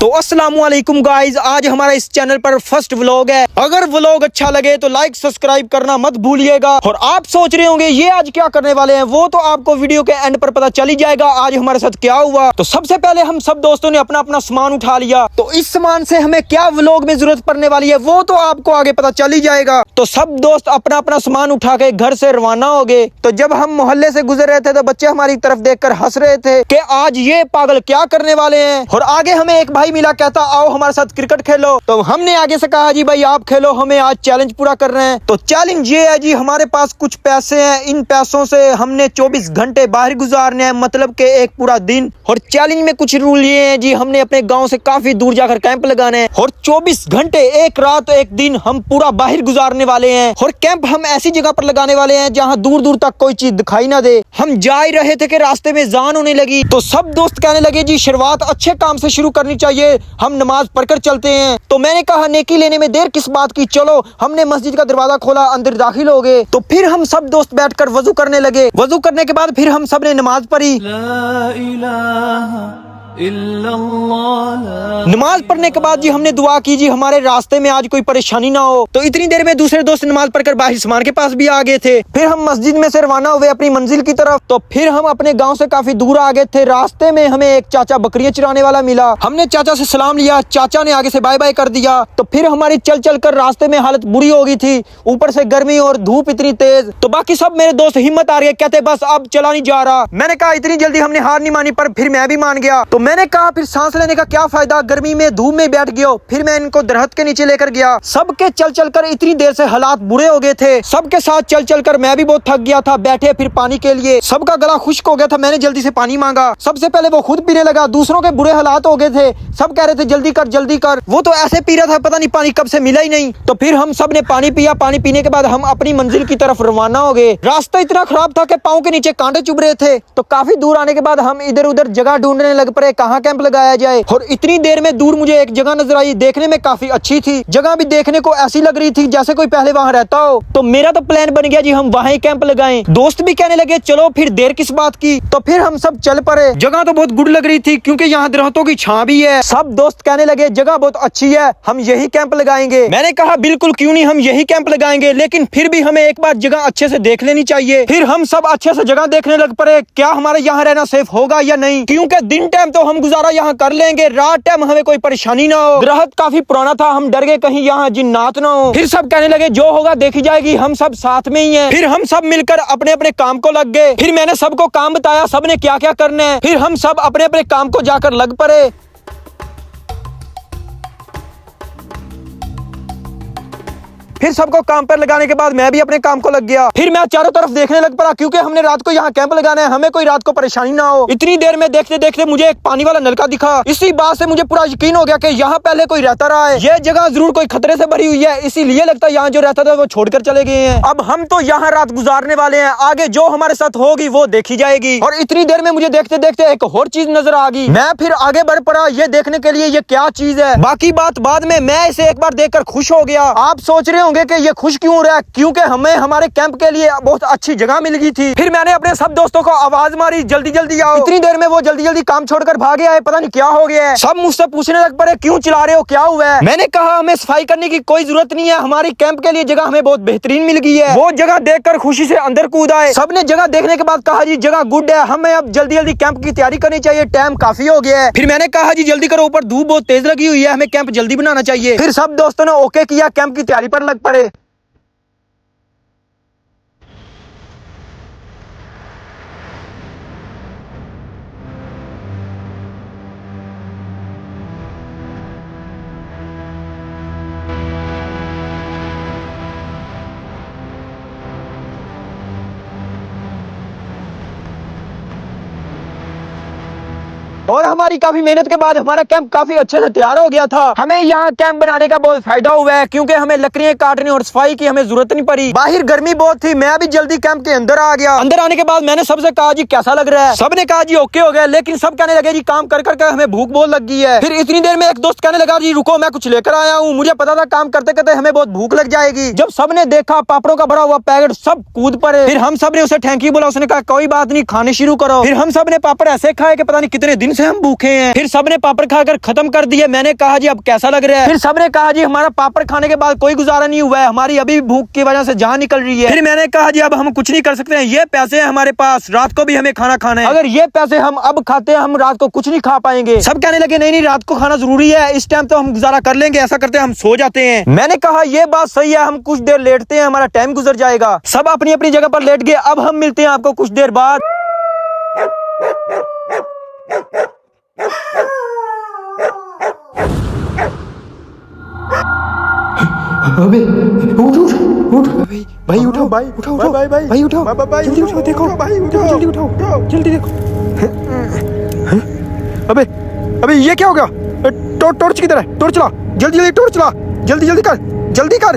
तो अस्सलामुअलैकुम गाइज, आज हमारा इस चैनल पर फर्स्ट व्लॉग है। अगर व्लॉग अच्छा लगे तो लाइक सब्सक्राइब करना मत भूलिएगा। और आप सोच रहे होंगे ये आज क्या करने वाले हैं, वो तो आपको वीडियो के एंड पर पता चल ही जाएगा आज हमारे साथ क्या हुआ। तो सबसे पहले हम सब दोस्तों ने अपना अपना सामान उठा लिया। तो इस सामान से हमें क्या व्लॉग में जरूरत पड़ने वाली है वो तो आपको आगे पता चल ही जाएगा। तो सब दोस्त अपना अपना सामान उठा के घर से रवाना हो गए। तो जब हम मोहल्ले से गुजर रहे थे तो बच्चे हमारी तरफ देखकर हंस रहे थे कि आज ये पागल क्या करने वाले हैं। और आगे हमें एक भाई मिला, कहता आओ हमारे साथ क्रिकेट खेलो। तो हमने आगे से कहा जी भाई आप खेलो, हमें आज चैलेंज पूरा कर रहे हैं। तो चैलेंज ये है जी, हमारे पास कुछ पैसे हैं, इन पैसों से हमने 24 घंटे बाहर गुजारने हैं, मतलब के एक पूरा दिन। और चैलेंज में कुछ रूल ये हैं जी, हमने अपने गांव से काफी दूर जाकर कैंप लगाने हैं और 24 घंटे एक रात एक दिन हम पूरा बाहर गुजारने वाले हैं। और कैंप हम ऐसी जगह पर लगाने वाले हैं जहाँ दूर दूर तक कोई चीज दिखाई ना दे। हम जा ही रहे थे कि रास्ते में जान होने लगी। तो सब दोस्त कहने लगे जी शुरुआत अच्छे काम से शुरू करनी चाहिए, हम नमाज पढ़कर चलते हैं। तो मैंने कहा नेकी लेने में देर किस बात की, चलो। हमने मस्जिद का दरवाजा खोला, अंदर दाखिल हो गए। तो फिर हम सब दोस्त बैठकर वजू करने लगे। वजू करने के बाद फिर हम सब ने नमाज पढ़ी। नमाज पढ़ने के बाद जी हमने दुआ की जी हमारे रास्ते में आज कोई परेशानी ना हो। तो इतनी देर में दूसरे दोस्त नमाज पढ़कर बाहर सामान के पास भी आ गए थे। फिर हम मस्जिद में से रवाना हुए अपनी मंजिल की तरफ। तो फिर हम अपने गांव से काफी दूर आ गए थे। रास्ते में हमें एक चाचा बकरियां चराने वाला मिला। हमने चाचा से सलाम लिया, चाचा ने आगे से बाय बाय कर दिया। तो फिर हमारी चल चल कर रास्ते में हालत बुरी हो गई थी, ऊपर से गर्मी और धूप इतनी तेज। तो बाकी सब मेरे दोस्त हिम्मत आ रही है, कहते बस अब चला नहीं जा रहा। मैंने कहा इतनी जल्दी हमने हार नहीं मानी, पर फिर मैं भी मान गया। तो मैंने कहा फिर सांस लेने का क्या फायदा, गर्मी में धूप में बैठ गया। फिर मैं इनको दरख्त के नीचे लेकर गया। सबके चल चल कर इतनी देर से हालात बुरे हो गए थे। सबके साथ चल चल कर मैं भी बहुत थक गया था। बैठे फिर पानी के लिए, सबका गला खुश्क हो गया था। मैंने जल्दी से पानी मांगा। सबसे पहले वो खुद पीने लगा, दूसरों के बुरे हालात हो गए थे। सब कह रहे थे जल्दी कर जल्दी कर। वो तो ऐसे पी रहा था पता नहीं पानी कब से मिला ही नहीं। तो फिर हम सब ने पानी पिया। पानी पीने के बाद हम अपनी मंजिल की तरफ रवाना हो गए। रास्ता इतना खराब था कि पाँव के नीचे कांटे चुभ रहे थे। तो काफी दूर आने के बाद हम इधर उधर जगह ढूंढने लग पड़े, कहाँ कैंप लगाया जाए। और इतनी देर में दूर मुझे एक जगह नजर आई, देखने में काफी अच्छी थी। जगह भी देखने को ऐसी लग रही थी जैसे कोई पहले वहाँ रहता हो। तो मेरा तो प्लान बन गया जी हम वहाँ ही कैंप लगाएं। दोस्त भी कहने लगे चलो, फिर देर किस बात की। तो फिर हम सब चल पड़े। जगह तो बहुत गुड लग रही थी क्योंकि यहाँ दरख्तों की छां भी है। सब दोस्त कहने लगे जगह बहुत अच्छी है, हम यही कैंप लगाएंगे। मैंने कहा बिल्कुल क्यों नहीं, हम यही कैंप लगाएंगे, लेकिन फिर भी हमें एक बार जगह अच्छे से देख लेनी चाहिए। फिर हम सब अच्छे से जगह देखने लग पड़े, क्या हमारे यहाँ रहना सेफ होगा या नहीं, क्योंकि दिन टाइम तो हम गुजारा यहाँ कर लेंगे, रात टाइम हमें कोई परेशानी ना हो। दरख्त काफी पुराना था, हम डर गए कहीं यहाँ जिन्नात ना हो। फिर सब कहने लगे जो होगा देखी जाएगी, हम सब साथ में ही हैं। फिर हम सब मिलकर अपने अपने काम को लग गए। फिर मैंने सबको काम बताया, सबने क्या क्या करना है। फिर हम सब अपने अपने काम को जाकर लग पड़े। फिर सबको काम पर लगाने के बाद मैं भी अपने काम को लग गया। फिर मैं चारों तरफ देखने लग पड़ा क्योंकि हमने रात को यहाँ कैंप लगाना है, हमें कोई रात को परेशानी ना हो। इतनी देर में देखते देखते मुझे एक पानी वाला नलका दिखा। इसी बात से मुझे पूरा यकीन हो गया कि यहाँ पहले कोई रहता रहा है। ये जगह जरूर कोई खतरे से भरी हुई है, इसीलिए लगता है यहाँ जो रहता था वो छोड़कर चले गए हैं। अब हम तो यहाँ रात गुजारने वाले हैं, आगे जो हमारे साथ होगी वो देखी जाएगी। और इतनी देर में मुझे देखते देखते एक और चीज नजर आ गई। मैं फिर आगे बढ़ पड़ा ये देखने के लिए ये क्या चीज है। बाकी बात बाद में, मैं इसे एक बार देखकर खुश हो गया। आप सोच रहे होंगे कि ये खुश क्यों हो रहा है, क्योंकि हमें हमारे कैंप के लिए बहुत अच्छी जगह मिल गई थी। फिर मैंने अपने सब दोस्तों को आवाज मारी जल्दी जल्दी आओ। इतनी देर में वो जल्दी जल्दी काम छोड़कर भागे आए, पता नहीं क्या हो गया है। सब मुझसे पूछने लग पड़े क्यों चिल्ला रहे हो, क्या हुआ है। मैंने कहा हमें सफाई करने की कोई जरूरत नहीं है, हमारी कैंप के लिए जगह हमें बहुत बेहतरीन मिल गई है। वो जगह देखकर खुशी से अंदर कूद आए। सबने जगह देखने के बाद कहा जी जगह गुड है, हमें अब जल्दी जल्दी कैंप की तैयारी करनी चाहिए, टाइम काफी हो गया है। फिर मैंने कहा जी जल्दी करो, ऊपर धूप बहुत तेज लगी हुई है, हमें कैंप जल्दी बनाना चाहिए। फिर सब दोस्तों ने ओके किया, कैंप की तैयारी पर लग पड़े। और हमारी काफी मेहनत के बाद हमारा कैंप काफी अच्छे से तैयार हो गया था। हमें यहाँ कैंप बनाने का बहुत फायदा हुआ है क्योंकि हमें लकड़ियां काटने और सफाई की हमें जरूरत नहीं पड़ी। बाहर गर्मी बहुत थी, मैं भी जल्दी कैंप के अंदर आ गया। अंदर आने के बाद मैंने सबसे कहा जी कैसा लग रहा है, सबने कहा जी ओके हो गया, लेकिन सब कहने लगे जी काम कर कर हमें भूख बहुत लग गई है। फिर इतनी देर में एक दोस्त कहने लगा जी रुको मैं कुछ लेकर आया हूँ, मुझे पता था काम करते करते हमें बहुत भूख लग जाएगी। जब सबने देखा पापड़ों का भरा हुआ पैकेट, सब कूद पड़े। फिर हम सब ने उसे थैंक यू बोला, उसने कहा कोई बात नहीं खाने शुरू करो। फिर हम सब ने पापड़ ऐसे खाए कि पता नहीं कितने दिन से हम भूखे हैं। फिर सबने पापड़ खाकर खत्म कर दिए। मैंने कहा जी अब कैसा लग रहा है? फिर सबने कहा जी हमारा पापड़ खाने के बाद कोई गुजारा नहीं हुआ है, हमारी अभी भूख की वजह से जान निकल रही है। फिर मैंने कहा जी अब हम कुछ नहीं कर सकते हैं, ये पैसे हैं हमारे पास, रात को भी हमें खाना खाना है, अगर ये पैसे हम अब खाते हैं हम रात को कुछ नहीं खा पाएंगे। सब कहने लगे नहीं नहीं रात को खाना जरूरी है, इस टाइम तो हम गुजारा कर लेंगे, ऐसा करते हैं हम सो जाते हैं। मैंने कहा ये बात सही है, हम कुछ देर लेटते हैं, हमारा टाइम गुजर जाएगा। सब अपनी अपनी जगह पर लेट गए। अब हम मिलते हैं आपको कुछ देर बाद। अबे उठ भाई उठो भाई उठो भाई उठो जल्दी उठो, देखो भाई उठो जल्दी उठो जल्दी देखो। अबे ये क्या हो गया? टॉर्च किधर है? टॉर्च चला जल्दी टॉर्च चला जल्दी कर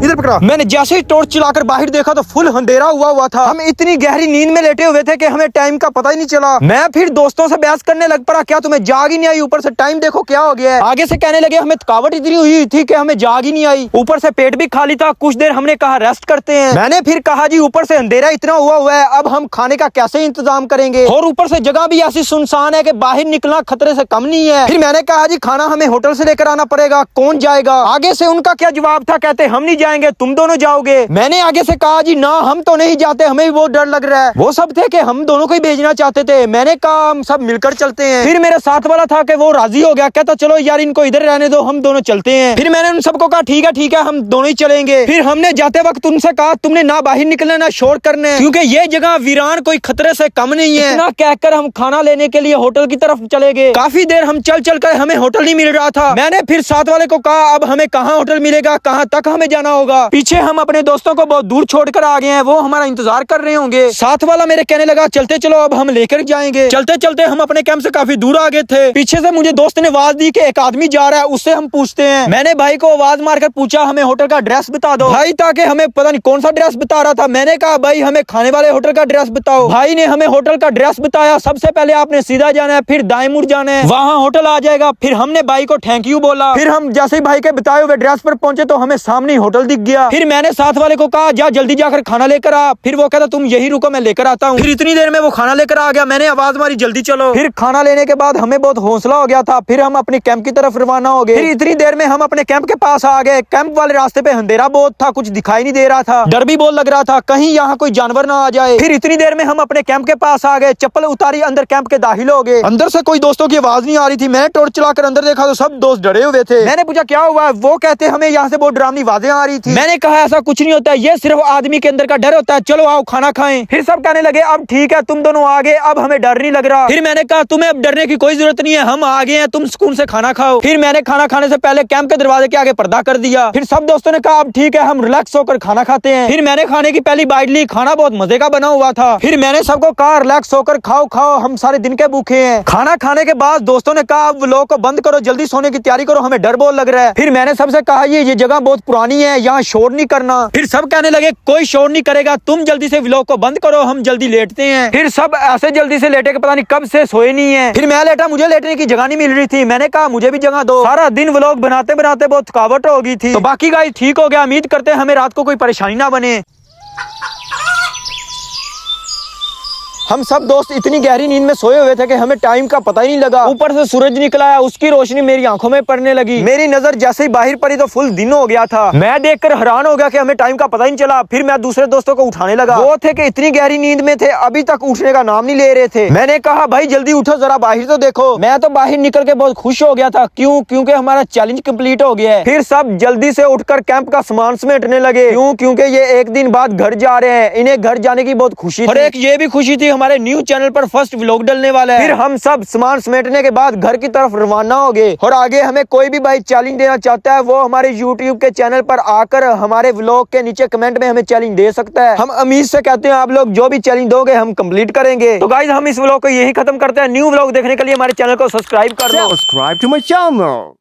इधर पकड़ा। मैंने जैसे ही टॉर्च चलाकर बाहर देखा तो फुल अंधेरा हुआ था। हम इतनी गहरी नींद में लेटे हुए थे कि हमें टाइम का पता ही नहीं चला। मैं फिर दोस्तों से बहस करने लग पड़ा, क्या तुम्हें जाग ही नहीं आई? ऊपर से टाइम देखो क्या हो गया है। आगे से कहने लगे हमें थकावट इतनी हुई थी कि हमें जाग ही नहीं आई, ऊपर से पेट भी खाली था। कुछ देर हमने कहा रेस्ट करते हैं। मैंने फिर कहा जी ऊपर से अंधेरा इतना हुआ है, अब हम खाने का कैसे इंतजाम करेंगे, और ऊपर से जगह भी ऐसी सुनसान है कि बाहर निकलना खतरे से कम नहीं है। फिर मैंने कहा जी खाना हमें होटल से लेकर आना पड़ेगा, कौन जाएगा? आगे से उनका क्या जवाब था, कहते हम नहीं जाएंगे तुम दोनों जाओगे। मैंने आगे से कहा जी ना हम तो नहीं जाते, हमें भी बहुत डर लग रहा है। वो सब थे कि हम दोनों को ही भेजना चाहते थे। मैंने कहा हम सब मिलकर चलते हैं। फिर मेरे साथ वाला था कि वो राजी हो गया, कहता चलो यार इनको इधर रहने दो, हम दोनों चलते हैं। फिर मैंने उन सबको कहा ठीक है हम दोनों ही चलेंगे। फिर हमने जाते वक्त उनसे कहा तुमने ना बाहर निकलना ना शोर करना, क्योंकि ये जगह वीरान कोई खतरे से कम नहीं है। इतना कहकर हम खाना लेने के लिए होटल की तरफ चले गए। काफी देर हम चल कर हमें होटल नहीं मिल रहा था। मैंने फिर साथ वाले को कहा अब हमें कहाँ होटल मिलेगा, कहाँ तक हमें जाना होगा। पीछे हम अपने दोस्तों को बहुत दूर छोड़कर आ गए हैं, वो हमारा इंतजार कर रहे होंगे। साथ वाला मेरे कहने लगा चलते चलो अब हम लेकर जाएंगे। चलते चलते हम अपने कैंप से काफी दूर आ गए थे। पीछे से मुझे दोस्त ने आवाज दी कि एक आदमी जा रहा है, उससे हम पूछते हैं। मैंने भाई को आवाज मारकर पूछा हमें होटल का एड्रेस बता दो भाई, ताकि हमें पता नहीं कौन सा एड्रेस बता रहा था। मैंने कहा भाई हमें खाने वाले होटल का एड्रेस बताओ। भाई ने हमें होटल का एड्रेस बताया। सबसे पहले आपने सीधा जाना है, फिर दाएं मुड़ जाना है, वहाँ होटल आ जाएगा। फिर हमने भाई को थैंक यू बोला। फिर हम जैसे ही भाई के बताए हुए एड्रेस पर पहुंचे तो हमें सामने होटल दिख गया। फिर मैंने साथ वाले को कहा जा जल्दी जाकर खाना लेकर आ। फिर वो कहता तुम यही रुको मैं लेकर आता हूँ। फिर इतनी देर में वो खाना लेकर आ गया। मैंने आवाज मारी जल्दी चलो। फिर खाना लेने के बाद हमें बहुत हौसला हो गया था। फिर हम अपने कैंप की तरफ रवाना हो गए। फिर इतनी देर में हम अपने कैंप के पास आ गए। कैंप वाले रास्ते पे अंधेरा बहुत था, कुछ दिखाई नहीं दे रहा था, डर भी बहुत लग रहा था कहीं यहाँ कोई जानवर ना आ जाए। फिर इतनी देर में हम अपने कैंप के पास आ गए, चप्पल उतारी, अंदर कैंप के दाखिल हो गए। अंदर से कोई दोस्तों की आवाज नहीं आ रही थी। मैंने टॉर्च चलाकर अंदर देखा तो सब दोस्त डरे हुए थे। मैंने पूछा क्या हुआ, वो कहते हमें यहाँ से बहुत डरावनी आवाजें आ रही थी। मैंने कहा ऐसा कुछ नहीं होता, ये सिर्फ आदमी के अंदर का डर होता है, चलो आओ खाना खाएं। फिर सब कहने लगे अब ठीक है तुम दोनों आ गए, अब हमें डर नहीं लग रहा। फिर मैंने कहा तुम्हें अब डरने की कोई जरूरत नहीं है, हम आ गए हैं, तुम सुकून से खाना खाओ। फिर मैंने खाना खाने से पहले कैंप के दरवाजे के आगे पर्दा कर दिया। फिर सब दोस्तों ने कहा अब ठीक है हम रिलैक्स होकर खाना खाते हैं। फिर मैंने खाने की पहली बाइट ली, खाना बहुत मजे का बना हुआ था। फिर मैंने सबको कहा रिलैक्स होकर खाओ, हम सारे दिन के भूखे हैं। खाना खाने के बाद दोस्तों ने कहा अब व्लॉग को बंद करो, जल्दी सोने की तैयारी करो, हमें डर बहुत लग रहा है। फिर मैंने सबसे कहा ये जगह बहुत पुरानी है, यहाँ शोर नहीं करना। फिर सब कहने लगे कोई शोर नहीं करेगा, तुम जल्दी से व्लॉग को बंद करो, हम जल्दी लेटते हैं। फिर सब ऐसे जल्दी से लेटे कि पता नहीं कब से सोए नहीं है। फिर मैं लेटा, मुझे लेटने की जगह नहीं मिल रही थी। मैंने कहा मुझे भी जगह दो, सारा दिन व्लॉग बनाते बनाते बहुत थकावट हो गई थी। तो बाकी गाइस ठीक हो गया, उम्मीद करते हैं हमें रात को कोई परेशानी ना बने। हम सब दोस्त इतनी गहरी नींद में सोए हुए थे कि हमें टाइम का पता ही नहीं लगा। ऊपर से सूरज निकला है, उसकी रोशनी मेरी आंखों में पड़ने लगी। मेरी नजर जैसे ही बाहर पड़ी तो फुल दिन हो गया था। मैं देखकर हैरान हो गया कि हमें टाइम का पता ही नहीं चला। फिर मैं दूसरे दोस्तों को उठाने लगा, वो थे कि इतनी गहरी नींद में थे, अभी तक उठने का नाम नहीं ले रहे थे। मैंने कहा भाई जल्दी उठो, जरा बाहर तो देखो। मैं तो बाहर निकल के बहुत खुश हो गया था, क्योंकि हमारा चैलेंज कंप्लीट हो गया है। फिर सब जल्दी से उठकर कैंप का सामान समेटने लगे, क्योंकि ये एक दिन बाद घर जा रहे हैं। इन्हें घर जाने की बहुत खुशी थी और एक ये भी खुशी थी हमारे न्यू चैनल पर फर्स्ट व्लॉग डलने वाला है। फिर हम सब सामान समेटने के बाद घर की तरफ रवाना हो गए। और आगे हमें कोई भी भाई चैलेंज देना चाहता है, वो हमारे YouTube के चैनल पर आकर हमारे व्लॉग के नीचे कमेंट में हमें चैलेंज दे सकता है। हम उम्मीद से कहते हैं आप लोग जो भी चैलेंज दोगे हम कंप्लीट करेंगे। तो गाइस हम इस व्लॉग को यही खत्म करते हैं। न्यू व्लॉग देखने के लिए हमारे चैनल को सब्सक्राइब कर दो। Subscribe to my channel.